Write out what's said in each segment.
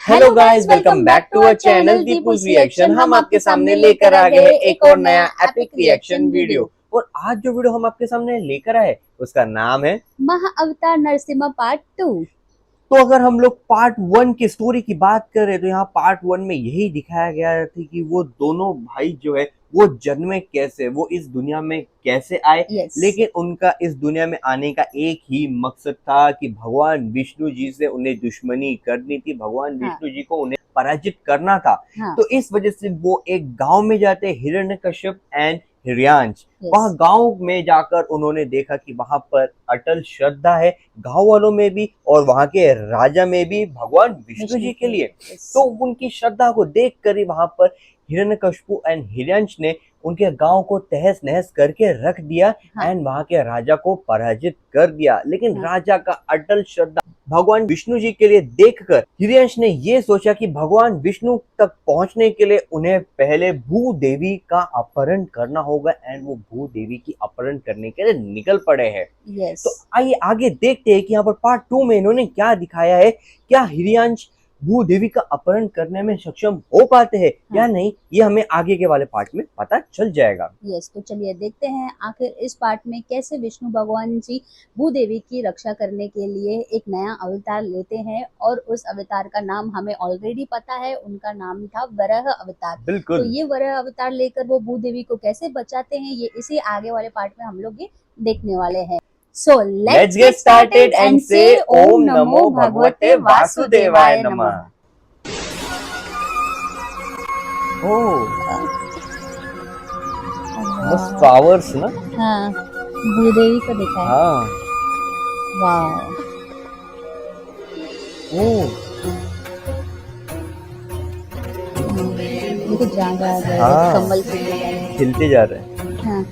Hello guys, welcome back to our channel Deepu's reaction. हम आपके सामने लेकर आ गए एक और नया एपिक रिएक्शन वीडियो। और आज जो वीडियो हम आपके सामने लेकर आए उसका नाम है महाअवतार नरसिम्हा पार्ट 2। तो अगर हम लोग पार्ट 1 की स्टोरी की बात करें तो यहाँ पार्ट 1 में यही दिखाया गया था कि वो दोनों भाई जो है वो जन्मे कैसे, वो इस दुनिया में कैसे आए। लेकिन उनका इस दुनिया में आने का एक ही मकसद था कि भगवान विष्णु जी से उन्हें दुश्मनी करनी थी, भगवान विष्णु जी को उन्हें पराजित करना था। तो इस वजह से वो एक गांव में जाते, हिरण्यकश्यप एंड हिरण्यांश। वहां गांव में जाकर उन्होंने देखा कि वहां पर अटल श्रद्धा है गांव वालों में भी और वहां के राजा में भी भगवान विष्णु जी के लिए। तो उनकी श्रद्धा को देखकर ही वहां पर हिरण्यकश्यप एंड हिरण्यांश ने उनके गांव को तहस नहस करके रख दिया एंड वहां के राजा को पराजित कर दिया। लेकिन राजा का अटल श्रद्धा भगवान विष्णु जी के लिए देखकर हिरण्यांश ने ये सोचा कि भगवान विष्णु तक पहुंचने के लिए उन्हें पहले भूदेवी का अपहरण करना होगा एंड वो भूदेवी की अपहरण करने के लिए निकल पड़े हैं। तो आइए आगे देखते हैं कि यहाँ पर पार्ट 2 में इन्होंने क्या दिखाया है। क्या हिरण्यांश भूदेवी का अपहरण करने में सक्षम हो पाते हैं या नहीं, ये हमें आगे के वाले पार्ट में पता चल जाएगा। तो चलिए देखते हैं आखिर इस पार्ट में कैसे विष्णु भगवान जी भूदेवी की रक्षा करने के लिए एक नया अवतार लेते हैं। और उस अवतार का नाम हमें ऑलरेडी पता है, उनका नाम था वराह अवतार। बिल्कुल। तो ये वराह अवतार लेकर वो भूदेवी को कैसे बचाते हैं, ये इसी आगे वाले पार्ट में हम लोग ये देखने वाले हैं। So let's get started and say Om Namo Bhagavate Vasudevaya Namah. Oh, बस फ्लावर्स ना? हाँ, भूदेवी को देखा है। हाँ। वाह। ओह। देखो जान रहा है, कमल खिलते जा रहे हैं। हाँ।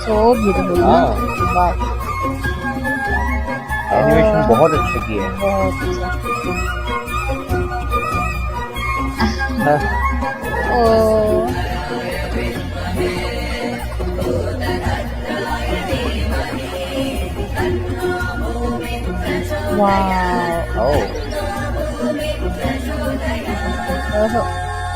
So beautiful. वाह। एनिमेशन बहुत अच्छा किया है। बहुत अच्छा।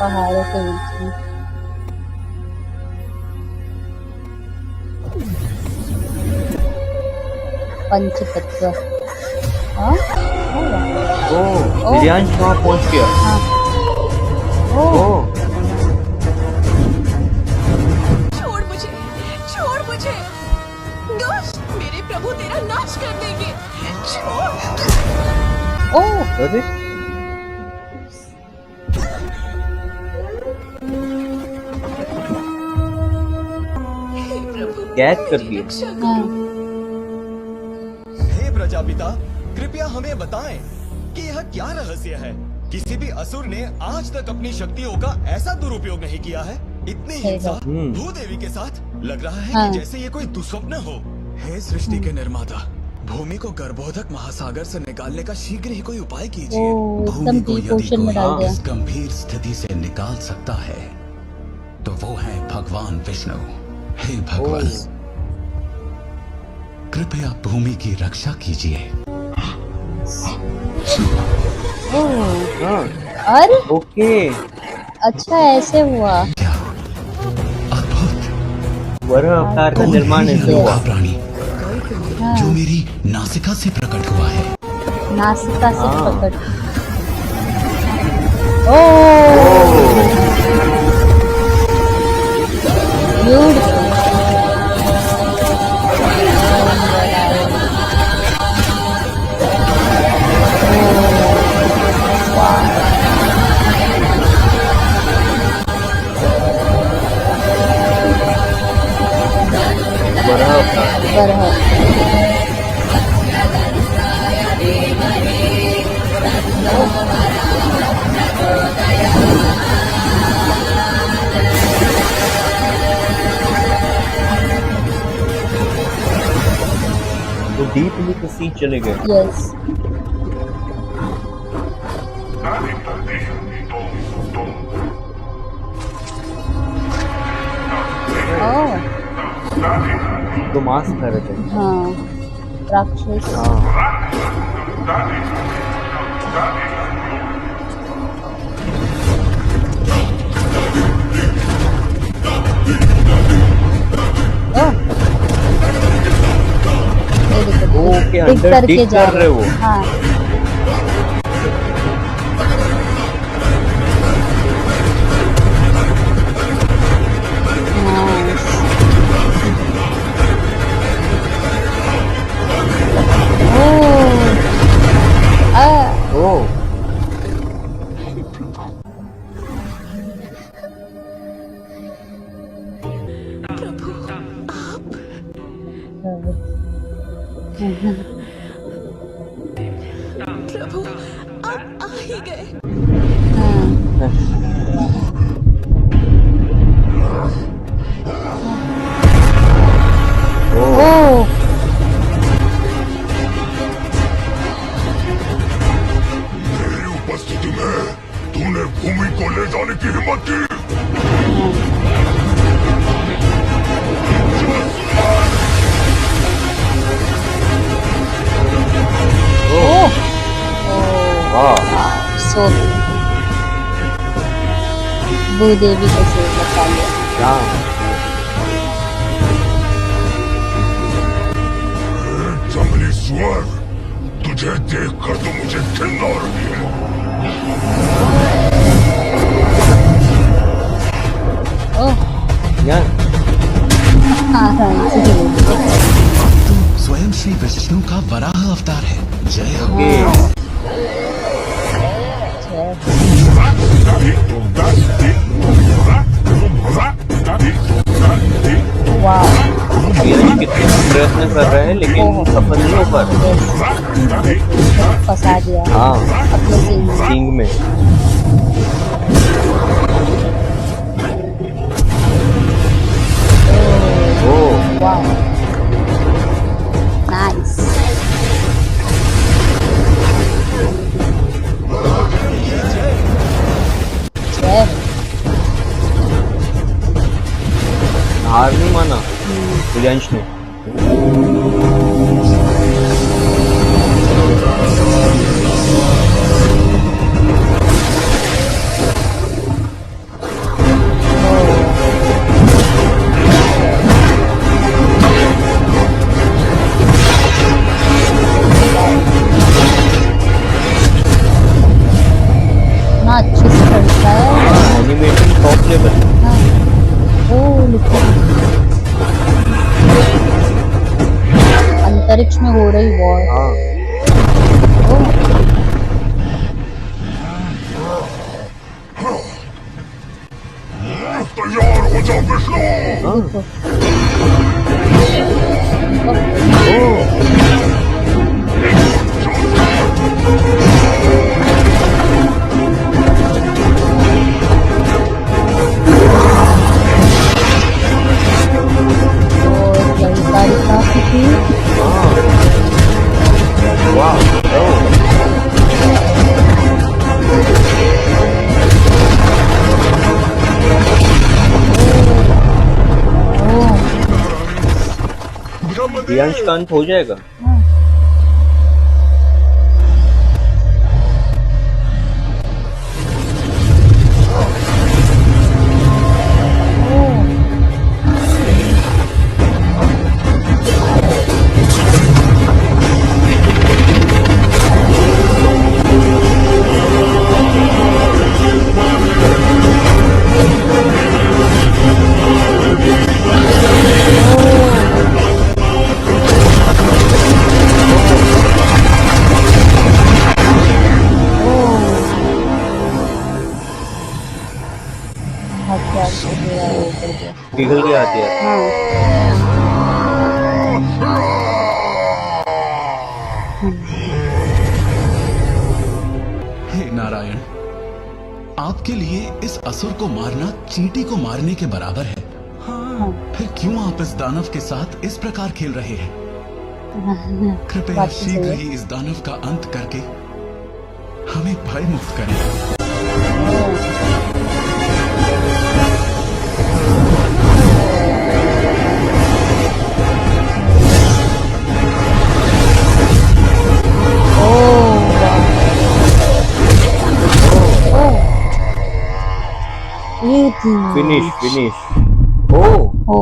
पहाड़ों के बीच में पंचतत्व। हिरण्यांश वहाँ पहुँच गया। छोड़ मुझे दुष्ट, मेरे प्रभु तेरा नाश कर देंगे। अरे कैद कर दिया। हे प्रजापिता, कृपया हमें बताएं कि यह क्या रहस्य है। किसी भी असुर ने आज तक अपनी शक्तियों का ऐसा दुरुपयोग नहीं किया है। इतनी हिंसा भूदेवी के साथ, लग रहा है कि जैसे ये कोई दुस्वप्न हो। हे सृष्टि के निर्माता, भूमि को गर्भोधक महासागर से निकालने का शीघ्र ही कोई उपाय कीजिए। भूमि को यदि कोई इस गंभीर स्थिति से निकाल सकता है तो वो है भगवान विष्णु। हे भगवान, कृपया भूमि की रक्षा कीजिए। अरे ओके, अच्छा ऐसे हुआ। वराह अवतार का निर्माण ऐसे हुआ। प्राणी जो मेरी नासिका से प्रकट हुआ है। नासिका से प्रकट। ब्यूटीफुल। डीप इंटू द सी चले गए। यस। ओह तो मास्क कर रहे थे। हाँ, राक्षस। हाँ ओह, ये देखो, वो के dig अंदर करके dig जा कर रहे वो। हाँ। Nice. ओ प्रभु आप आ ही गए। ओह, मेरी उपस्थिति में तूने भूमि को ले जाने की हिम्मत की। वाह सो भूदेवी को से बचा लिया। क्या जंगली सुअर, तुझे देखकर तो मुझे घिन आ रही है। ओह, यार हाँ हाँ, सही है। स्वयं श्री विष्णु का वराह अवतार है। जय हो। ओके वाह, वीरज कितने प्रयत्न कर रहे हैं लेकिन सफल नहीं हो पा रहे। फंसा दिया हाँ अपने सीन में। सिंग में। ओ वाह, नाइस। जय। हार नहीं माना प्रियांश ने। ना अच्छे से करता है। Animation top level. हाँ। ओह, लिखा अंतरिक्ष में हो रही वॉर। हाँ तैयार हो जाओ विष्णु। देखो, और यही सारी प्राप्ति थी। वाह प्रियांश का अंत हो जाएगा। पिघल के आती है। हे नारायण, आपके लिए इस असुर को मारना चींटी को मारने के बराबर है। हाँ, फिर क्यों आप इस दानव के साथ इस प्रकार खेल रहे हैं? कृपया बात तो सही शीघ्र है। ही इस दानव का अंत करके हमें भय मुक्त करें। ये थी फिनिश ओ ओ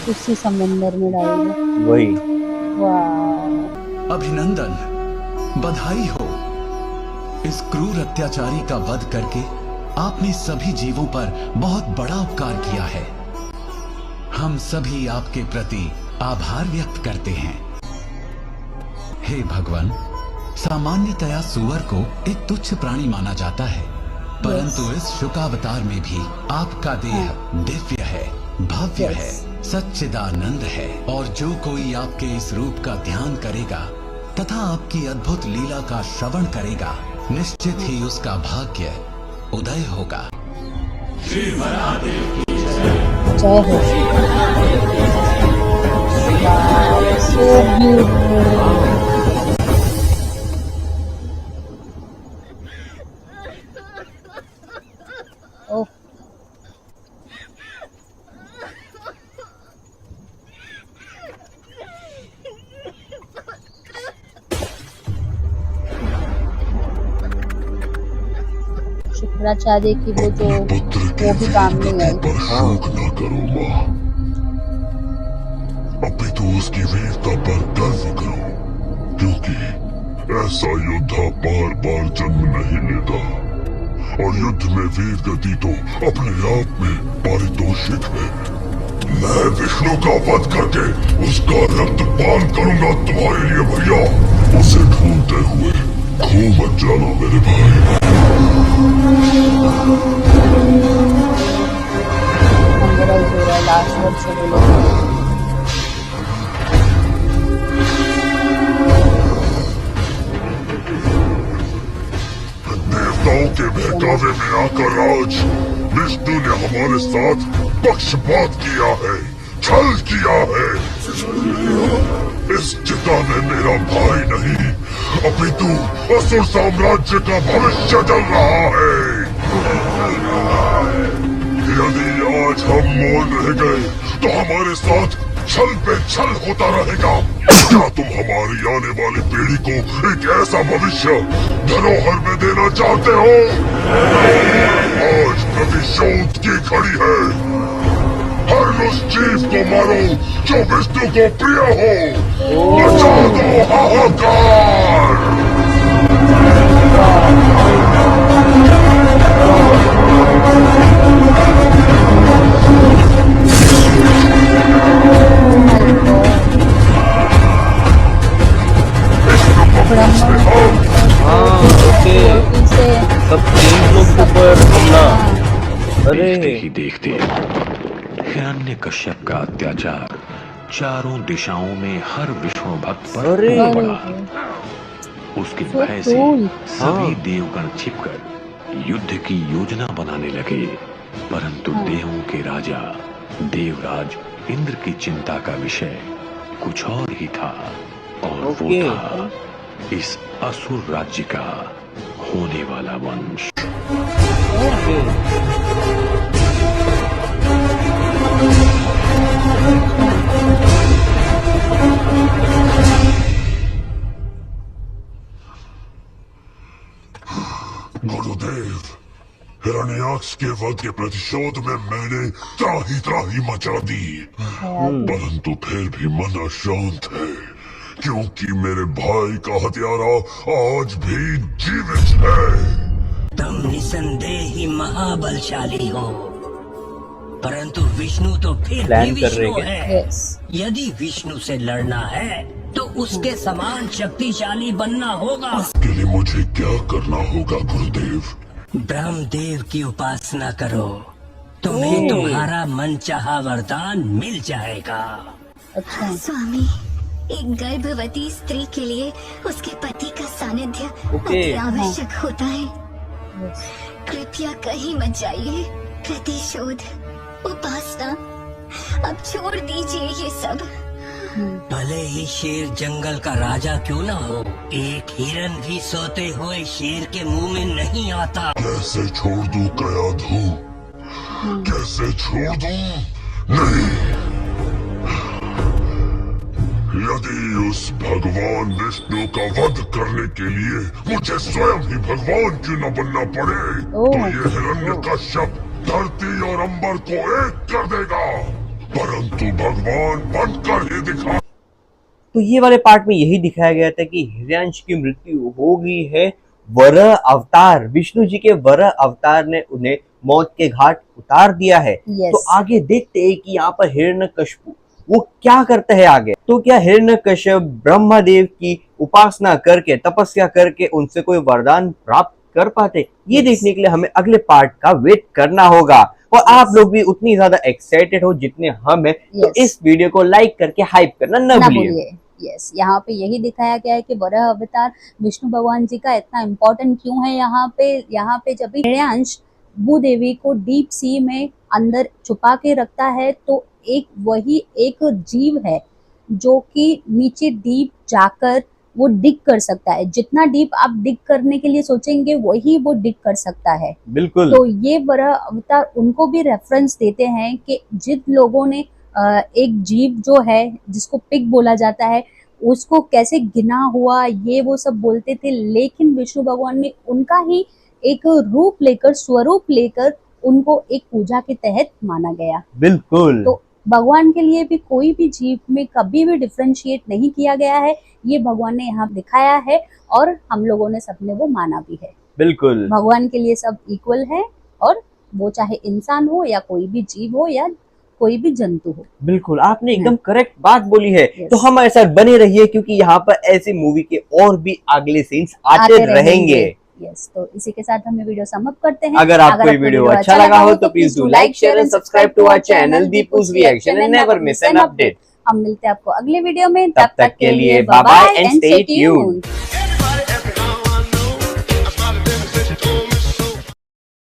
उसी समंदर में डाल दो। वही। वाह, अभिनंदन, बधाई हो। इस क्रूर अत्याचारी का वध करके आपने सभी जीवों पर बहुत बड़ा उपकार किया है। हम सभी आपके प्रति आभार व्यक्त करते हैं। हे भगवान, सामान्यतया सुअर को एक तुच्छ प्राणी माना जाता है, परंतु इस शुकावतार में भी आपका देह दिव्य है, भव्य है, सच्चिदानंद है, और जो कोई आपके इस रूप का ध्यान करेगा तथा आपकी अद्भुत लीला का श्रवण करेगा, निश्चित ही उसका भाग्य उदय होगा। जय हो। So beautiful. ओह, शुक्राचार्य की वो जो पुत्र के वो भी काम नहीं आई। पर शोक न करो माँ, अपितु उसकी वीरता पर गर्व करो, क्योंकि ऐसा योद्धा बार बार जन्म नहीं लेता, और युद्ध में वीर गति तो अपने आप में पारितोषिक है। मैं विष्णु का वध करके उसका रक्त पान करूंगा तुम्हारे लिए भैया। उसे ढूंढते हुए खो मत जाना मेरे भाई। मेरा ही हो रहा है लास्ट वर्ड से बोलो। देवताओं के बहकावे में आकर आज विष्णु ने हमारे साथ पक्षपात किया है, छल किया है। इस चिता में मेरा भाई नहीं, अपितु असुर साम्राज्य का भविष्य चल रहा है। यदि आज हम मौन रह गए तो हमारे साथ छल पे छल होता रहेगा। क्या तुम हमारी आने वाली पीढ़ी को एक ऐसा भविष्य धरोहर में देना चाहते हो? आज प्रतिशोध की घड़ी है। हर उस जीव को मारो जो विष्णु को प्रिय हो। मचा दो हाहाकार। सब 3 लोग के ऊपर हमला। अरे देखते ही देखते हिरण्यकश्यप का अत्याचार चारों दिशाओं में हर विष्णु भक्त पर अरे टूट पड़ा। उसके भय से सभी देवगण छिपकर युद्ध की योजना बनाने लगे, परंतु देवों के राजा देवराज इंद्र की चिंता का विषय कुछ और ही था, और वो था इस असुर राज्य का होने वाला वंश। गुरुदेव, हिरण्याक्ष के वध के प्रतिशोध में मैंने त्राही मचा दी, परंतु फिर भी मन अशांत है, क्योंकि मेरे भाई का हत्यारा आज भी जीवित है। तुम निसंदेह ही महाबलशाली हो, परंतु विष्णु तो फिर भी विष्णु है। यदि विष्णु से लड़ना है तो उसके समान शक्तिशाली बनना होगा। इसके लिए मुझे क्या करना होगा गुरुदेव? ब्रह्मदेव की उपासना करो, तुम्हें तुम्हारा मनचाहा वरदान मिल जाएगा। अच्छा स्वामी, एक गर्भवती स्त्री के लिए उसके पति का सानिध्य अति आवश्यक होता है। कृपया कहीं मत जाइए। प्रतिशोध उपासना, अब छोड़ दीजिए ये सब। भले ही शेर जंगल का राजा क्यों ना हो, एक हिरन भी सोते हुए शेर के मुंह में नहीं आता। कैसे छोड़ दूं कयाधू, कैसे छोड़ दूं? नहीं, यदि उस भगवान विष्णु का वध करने के लिए मुझे स्वयं ही भगवान क्यों न बनना पड़े, तो ये हिरण्यकश्यप धरती और अंबर को एक कर देगा, परंतु भगवान बनकर ही दिखा। तो ये वाले पार्ट में यही दिखाया गया था कि हिरण्यांश की मृत्यु हो गई है। वराह अवतार, विष्णु जी के वराह अवतार ने उन्हें मौत के घाट उतार दिया है। तो आगे देखते हैं कि यहाँ पर हिरण्यकश्यप वो क्या करता है आगे। तो क्या हिरण्यकश्यप ब्रह्मदेव की उपासना करके, तपस्या करके उनसे कोई वरदान प्राप्त कर पाते? ये देखने के लिए हमें अगले पार्ट का वेट करना होगा। और आप लोग भी उतनी ज्यादा एक्साइटेड हो जितने हम हैं, तो इस वीडियो को लाइक करके हाइप करना न भूलिए। यस, यहाँ पे यही दिखाया गया है कि वराह अवतार विष्णु भगवान जी का इतना इम्पोर्टेंट क्यों है। यहाँ पे जब भी हिरण्यांश भूदेवी को डीप सी में अंदर छुपा के रखता है, तो वही एक जीव है जो कि नीचे डीप जाकर वो डिग कर सकता है। जितना डीप आप डिग करने के लिए सोचेंगे वही वो डिग कर सकता है। बिल्कुल। तो ये वराह अवतार उनको भी रेफरेंस देते हैं कि जिन लोगों ने एक जीव जो है जिसको पिग बोला जाता है उसको कैसे गिना हुआ, ये वो सब बोलते थे, लेकिन विष्णु भगवान ने उनका ही एक रूप लेकर, स्वरूप लेकर उनको एक पूजा के तहत माना गया। बिल्कुल। तो भगवान के लिए भी कोई भी जीव में कभी भी डिफरेंशिएट नहीं किया गया है, ये भगवान ने यहाँ दिखाया है और हम लोगों ने सबने वो माना भी है। बिल्कुल, भगवान के लिए सब इक्वल है, और वो चाहे इंसान हो या कोई भी जीव हो या कोई भी जंतु हो। बिल्कुल, आपने एकदम करेक्ट बात बोली है। तो हम ऐसा बने रहिए, क्योंकि यहाँ पर ऐसी मूवी के और भी अगले सीन्स आते रहेंगे। यस, तो इसी के साथ हम वीडियो सम अप करते हैं। अगर आपको ये वीडियो अच्छा लगा हो तो please do like, share and subscribe to our channel Deepu's reaction and never miss an update. हम मिलते हैं आपको अगले वीडियो में, तब तक के लिए bye bye and stay tuned.